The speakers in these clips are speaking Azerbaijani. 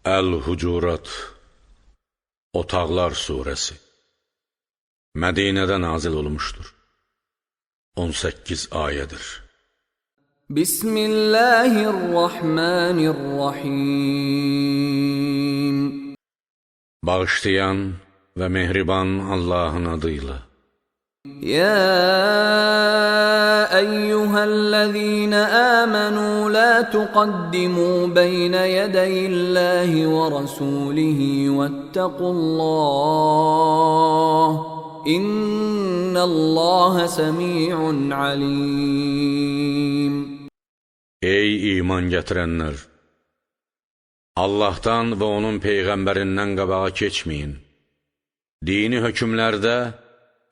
Əl-Hucurat Otaqlar Suresi Mədinədə nazil olmuşdur. 18 ayədir. Bismillahirrahmanirrahim. Bağışlayan və mehriban Allahın adıyla. Ya eyyühellezine amenu la tuqaddimu beyne yedeyillahi ve rasulihi vettequllah. İnnallaha semi'un alim. Ey iman gətirənlər! Allahdan və onun Peyğəmbərindən qabağa keçməyin. Dini hökümlərdə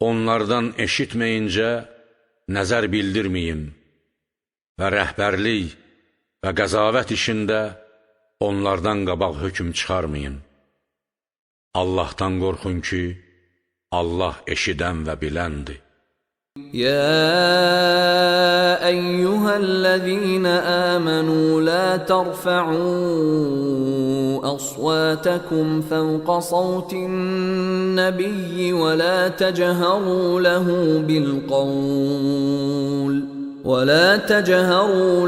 onlardan eşitməyincə nəzər bildirməyin və rəhbərlik və qəzavət işində onlardan qabaq hökm çıxarmayın. Allahdan qorxun ki, Allah eşidən və biləndir. يا أيها الذين آمنوا لا ترفعوا أصواتكم فوق صوت النبي ولا تجهروا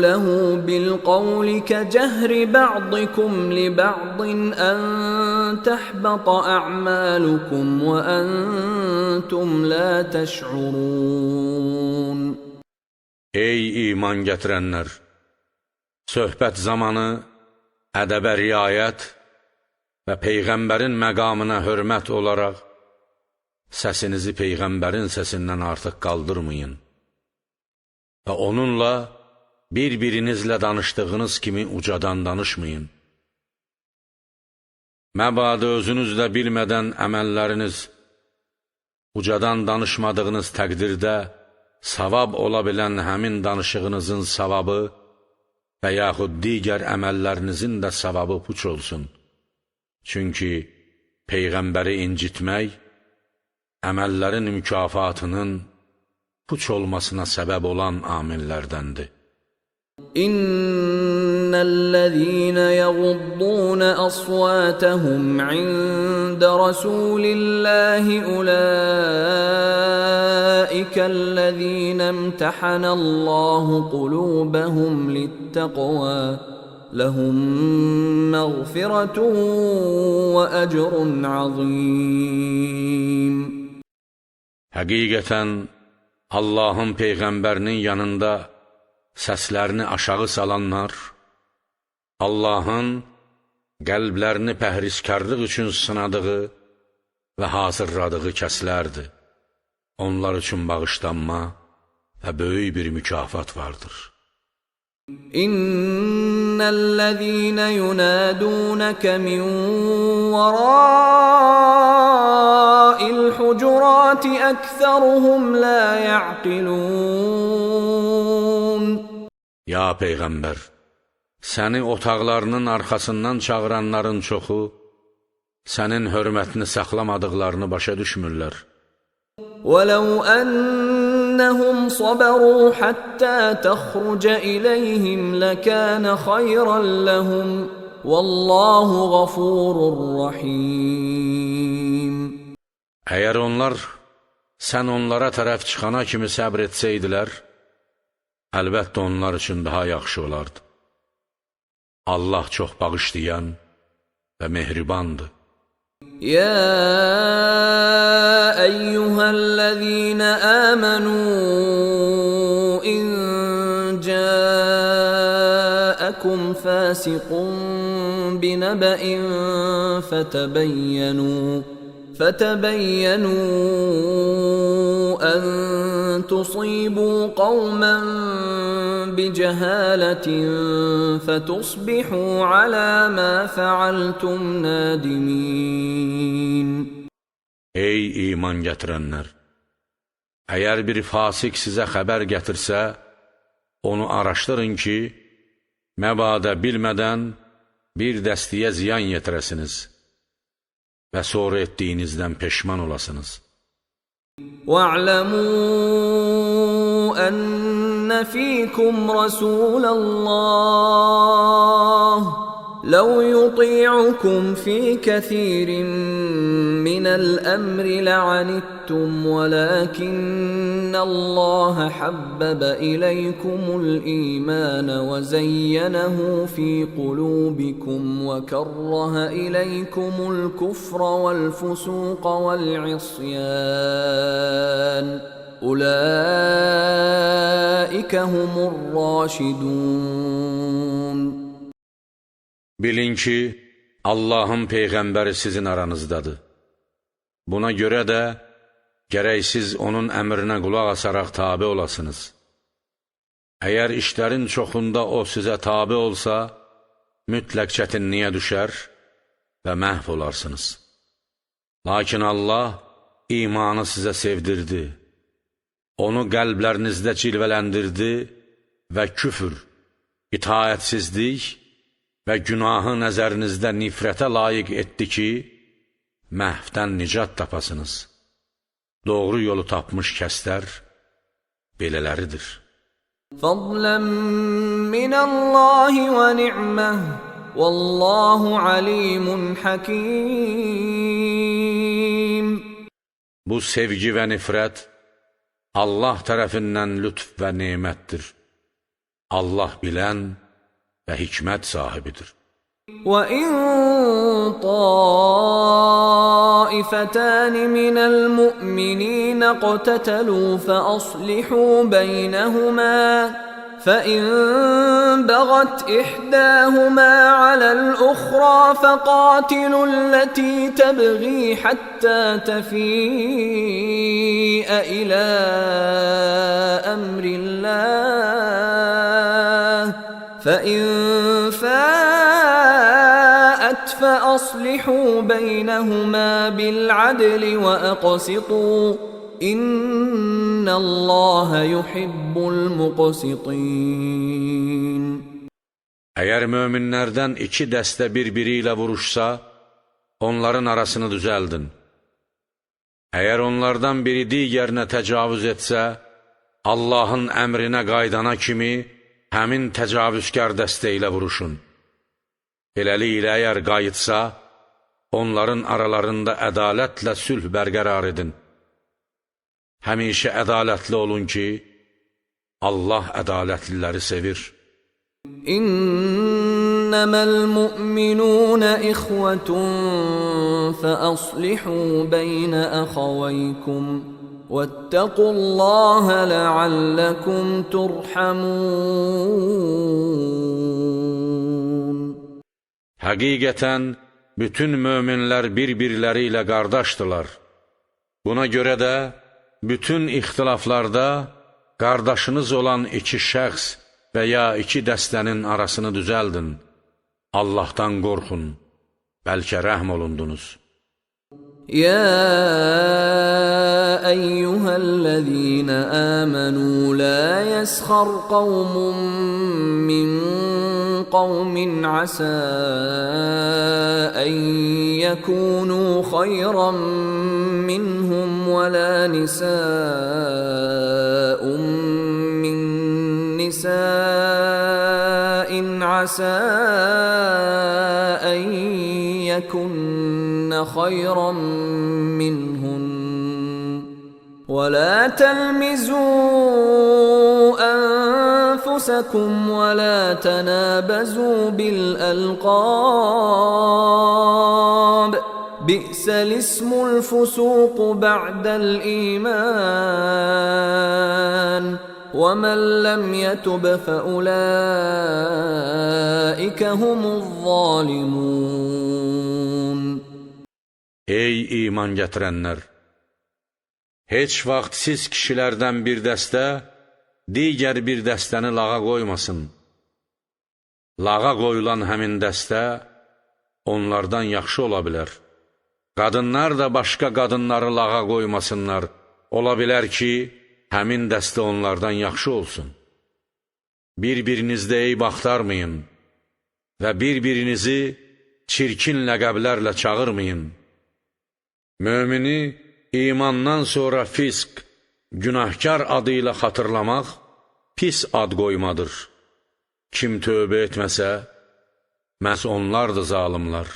له بالقول كجهر بعضكم لبعض أن تحبط أعمالكم وأنتم لا تشعرون. Ey iman gətirənlər! Söhbət zamanı ədəbə riayət və Peyğəmbərin məqamına hörmət olaraq səsinizi Peyğəmbərin səsindən artıq qaldırmayın və onunla bir-birinizlə danışdığınız kimi ucadan danışmayın. Məbadə özünüzlə bilmədən əməlləriniz ucadan danışmadığınız təqdirdə savab ola bilən həmin danışığınızın savabı və yaxud digər əməllərinizin də savabı puç olsun. Çünki Peyğəmbəri incitmək, əməllərin mükafatının puç olmasına səbəb olan amillərdəndir. İnnellezîne yaghuddûne asvâtehum inde rasûlillâhi ulaîkellezîne imtehanallâhu kulûbehum litteqvâ lehum mağfiretun ve ecrun azîm. Həqiqətən, Allahın Peyğəmbərinin yanında səslərini aşağı salanlar, Allahın qəlblərini pəhriskarlıq üçün sınadığı və hazırladığı kəslərdir. Onlar üçün bağışlanma və böyük bir mükafat vardır. İnnellezîne yunâdûneke min verâ'il hucurâti ekseruhum lâ ya'qilûn. Ya Peyğəmbər! Səni otaqlarının arxasından çağıranların çoxu, sənin hörmətini saxlamadıqlarını başa düşmürlər. وَلَوْ أَنَّهُمْ صَبَرُوا حَتَّى تَخْرُجَ إِلَيْهِمْ لَكَانَ خَيْرًا لَهُمْ وَاللَّهُ غَفُورٌ رَحِيمٌ. Əgər onlar, sən onlara tərəf çıxana kimi səbr etsəydilər, əlbəttə onlar üçün daha yaxşı olardı. Allah çox bağışlayan və mehribandır. يا أيها الذين آمنوا إن جاءكم فاسق بنبأ فتبينوا أن تصيبوا قوما بجهالة فتصبحوا على ما فعلتم نادمين. Ey iman gətirənlər! Əgər bir fasik sizə xəbər gətirsə, onu araşdırın ki, məbadə bilmədən bir dəstəyə ziyan yetirəsiniz və sonra etdiyinizdən peşman olasınız. وَاعْلَمُوا أَنَّ فِيكُمْ رَسُولَ اللَّهِ لو يطيعكم في كثير من الأمر لعنتم ولكن الله حبب إليكم الإيمان وزينه في قلوبكم وكره إليكم الكفر والفسوق والعصيان أولئك هم الراشدون. Bilin ki, Allahın Peyğəmbəri sizin aranızdadır. Buna görə də gərək siz onun əmrinə qulaq asaraq tabe olasınız. Əgər işlərin çoxunda o sizə tabe olsa, mütləq çətinliyə düşər və məhv olarsınız. Lakin Allah imanı sizə sevdirdi, onu qəlblərinizdə cilvələndirdi və küfür, itaətsizlik və günahı nəzərinizdə nifrətə layiq etdi ki, məhvdən nicat tapasınız. Doğru yolu tapmış kəslər belələridir. فَضْلًا مِّنَ اللّٰهِ وَنِعْمَةً وَاللّٰهُ عَلِيمٌ حَكِيمٌ. Bu sevgi və nifrət Allah tərəfindən lütf və nemətdir. Allah bilən və hikmət sahibidir. وَإِن طَائِفَتَانِ مِنَ الْمُؤْمِنِينَ اقْتَتَلُوا فَأَصْلِحُوا بَيْنَهُمَا فَإِن بَغَتْ إِحْدَاهُمَا عَلَى الْأُخْرَى فَقَاتِلُوا الَّتِي تَبْغِي حَتَّى تَفِيءَ إِلَى أَمْرِ اللَّهِ فَإِن فَاءَتْ فَأَصْلِحُوا بَيْنَهُمَا بِالْعَدْلِ وَأَقْسِطُوا إِنَّ اللَّهَ يُحِبُّ الْمُقْسِطِينَ. Əgər möminlərdən iki dəstə bir-biri ilə vuruşsa, onların arasını düzəldin. Əgər onlardan biri digərinə təcavüz etsə, Allahın əmrinə qaydana kimi həmin təcavüzkar dəstə ilə vuruşun. Beləliklə, əgər qayıtsa, onların aralarında ədalətlə sülh bərqərar edin. Həmişə ədalətli olun ki, Allah ədalətliləri sevir. İnnəməl mu'minun ixwətun fəəslihuu beynə əxavəykum vəttəqullaha ləalləkum turhamun. Həqiqətən, bütün möminlər bir-birləri ilə qardaşdılar. Buna görə də, bütün ixtilaflarda qardaşınız olan iki şəxs və ya iki dəstənin arasını düzəldin. Allahdan qorxun, bəlkə rəhm olundunuz. يا أيها الذين آمنوا لا يسخر قوم من قوم عسى أن يكونوا خيرا منهم ولا نساء من نساء عسى أن يكن خيرا منهن ولا تلمزوا أنفسكم ولا تنابزوا بالألقاب بئس الاسم الفسوق بعد الإيمان ومن لم يتب فأولئك هم الظالمون. Ey iman gətirənlər! Heç vaxt siz kişilərdən bir dəstə, digər bir dəstəni lağa qoymasın. Lağa qoyulan həmin dəstə onlardan yaxşı ola bilər. Qadınlar da başqa qadınları lağa qoymasınlar. Ola bilər ki, həmin dəstə onlardan yaxşı olsun. Bir-birinizdə eyb axtarmayın və bir-birinizi çirkin ləqəblərlə çağırmayın. Mömini imandan sonra fisq, günahkar adı ilə xatırlamaq pis ad qoymadır. Kim tövbə etməsə, məhz onlardır zalimlar.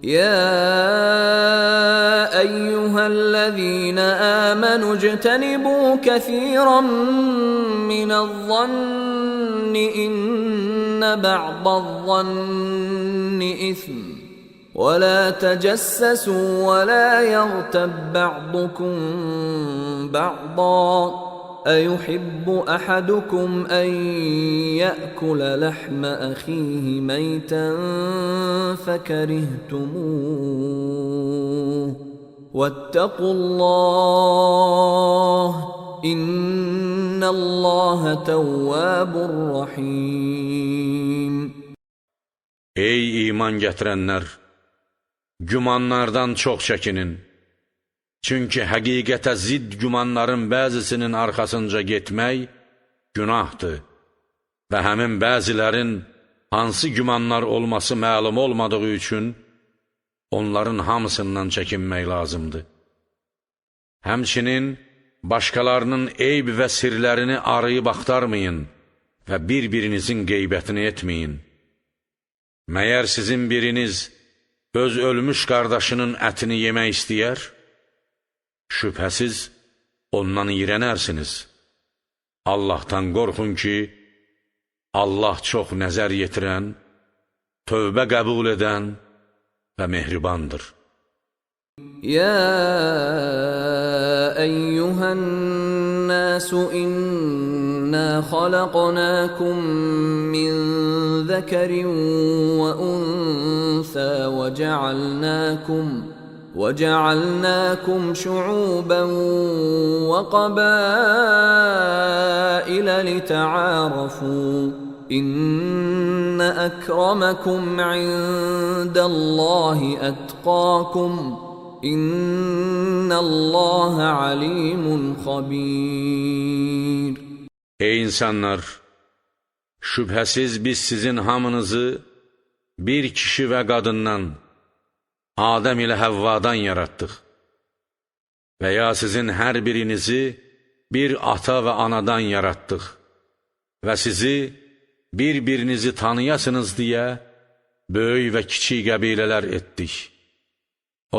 يا أيها الذين آمنوا اجتنبوا كثيرا من الظن إن بعض الظن إثم ولا تجسسوا ولا يغتب بعضكم بعضا أيحب أحدكم أن يأكل لحم أخيه ميتا فكرهتموه واتقوا الله إن الله تواب رحيم. Ey iman gətirənlər! Gümanlardan çox çəkinin. Çünki həqiqətə zidd gümanların bəzisinin arxasınca getmək günahdır və həmin bəzilərin hansı gümanlar olması məlum olmadığı üçün onların hamısından çəkinmək lazımdır. Həmçinin başqalarının eyb və sirlərini arayıb axtarmayın və bir-birinizin qeybətini etməyin. Məyər sizin biriniz öz ölmüş qardaşının ətini yemək istəyər? Şübhəsiz, ondan iyrənərsiniz. Allahdan qorxun ki, Allah çox nəzər yetirən, tövbə qəbul edən və mehribandır. يا أيها الناس إنا خلقناكم من ذكر وأنثى وجعلناكم شعوبا وقبائل لتعارفوا إن أكرمكم عند الله أتقاكم إن الله عليم خبير. Ey insanlar! Şübhəsiz biz sizin hamınızı bir kişi və qadından, Adəm ilə Həvvadan yaratdıq və ya sizin hər birinizi bir ata və anadan yaratdıq və sizi bir-birinizi tanıyasınız deyə böyük və kiçik qəbilələr etdik.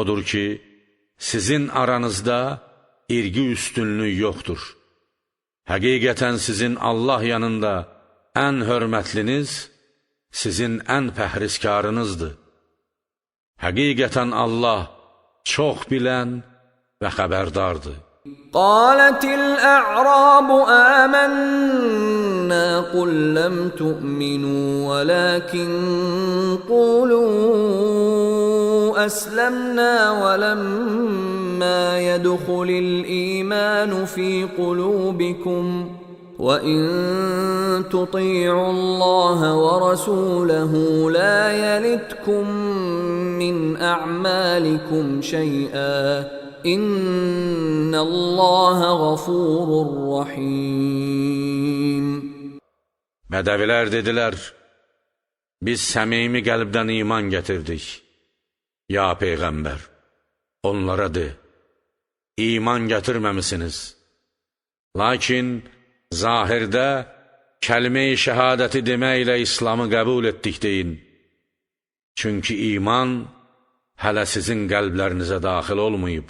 Odur ki, sizin aranızda irqi üstünlük yoxdur. Həqiqətən sizin Allah yanında ən hörmətliniz, sizin ən pəhrizkarınızdır. Həqiqətən Allah çox bilən və xəbərdardır. قالت الأعراب آمنا قل لم تؤمنوا ولكن قولوا أسلمنا ولما يدخل الإيمان في قلوبكم وإن تطيعوا الله ورسوله لا يلتكم من أعمالكم شيئا إن الله غفور رحيم. Bədəvilər dedilər, biz səmimi qəlbdən iman gətirdik. Ya Peyğəmbər, onlara de, iman gətirməmisiniz. Lakin zahirdə kəlmə-i şəhadəti deməklə İslamı qəbul etdik deyin. Çünki iman hələ sizin qəlblərinizə daxil olmayıb.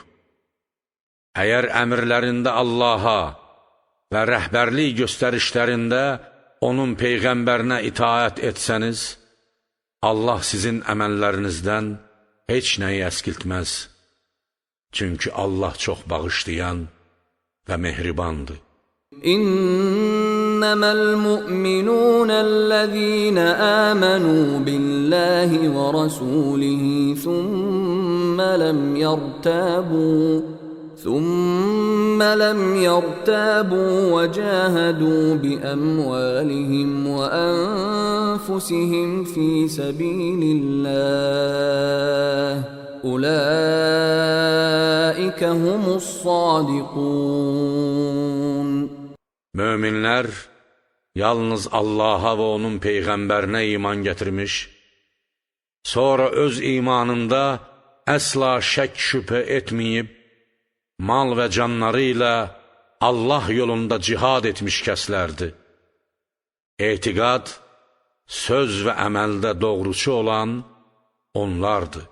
Əgər əmrlərində Allaha və rəhbərlik göstərişlərində onun Peyğəmbərinə itaət etsəniz, Allah sizin əməllərinizdən heç nəyi əskiltməz. Çünki Allah çox bağışlayan və mehribandır. إنما المؤمنون الذين آمنوا بالله ورسوله ثم لم يرتابوا وجاهدوا بأموالهم وأنفسهم في سبيل الله أولئك هم الصادقون. Möminlər yalnız Allaha və onun Peyğəmbərinə iman gətirmiş, sonra öz imanında əsla şək şübhə etməyib, mal və canları ilə Allah yolunda cihad etmiş kəslərdir. Etiqad söz və əməldə doğruçu olan onlardır.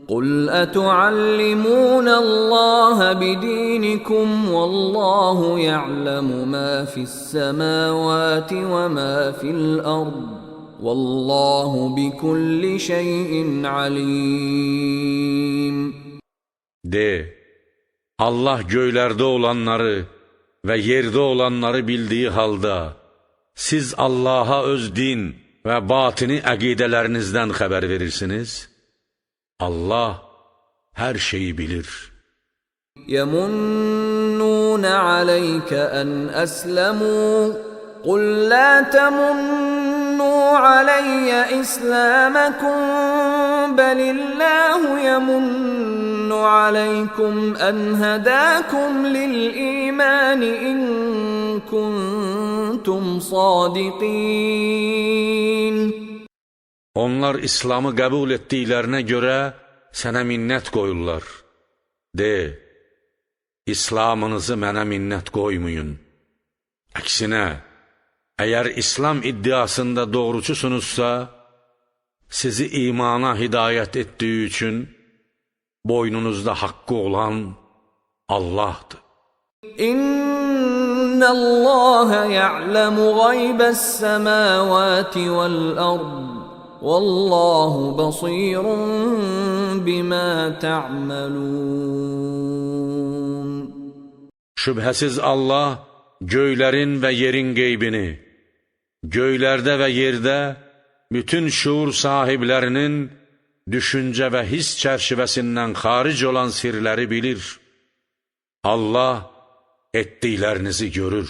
قل أتعلمون الله بدينكم والله يعلم ما في السماوات وما في الأرض والله بكل شيء عليم. De, Allah göylərdə olanları və yerdə olanları bildiyi halda, siz Allaha öz din və batini əqidələrinizdən xəbər verirsiniz. Allah hər şeyi bilir. يَمُنُّونَ عَلَيْكَ أَنْ أَسْلَمُوا قُلْ لَا تَمُنُّوا عَلَيَّ إِسْلَامَكُمْ بَلِ اللَّهُ يَمُنُّ عَلَيْكُمْ أَنْ هَدَاكُمْ لِلْإِيمَانِ إِن كُنتُمْ صَادِقِينَ. Onlar İslamı qəbul etdiklərinə görə sənə minnət qoyurlar. De, İslamınızı mənə minnət qoymayın. Əksinə, əgər İslam iddiasında doğruçusunuzsa, sizi imana hidayət etdiyi üçün boynunuzda haqqı olan Allahdır. İnnəllâhe ya'lemu gaybə's-semâvâti vel-ard. Vallahu basirun bima ta'malun. Şübhəsiz Allah göylərin və yerin qeybini, göylərdə və yerdə bütün şuur sahiblərinin düşüncə və his çərçivəsindən xaric olan sirləri bilir. Allah etdiklərinizi görür.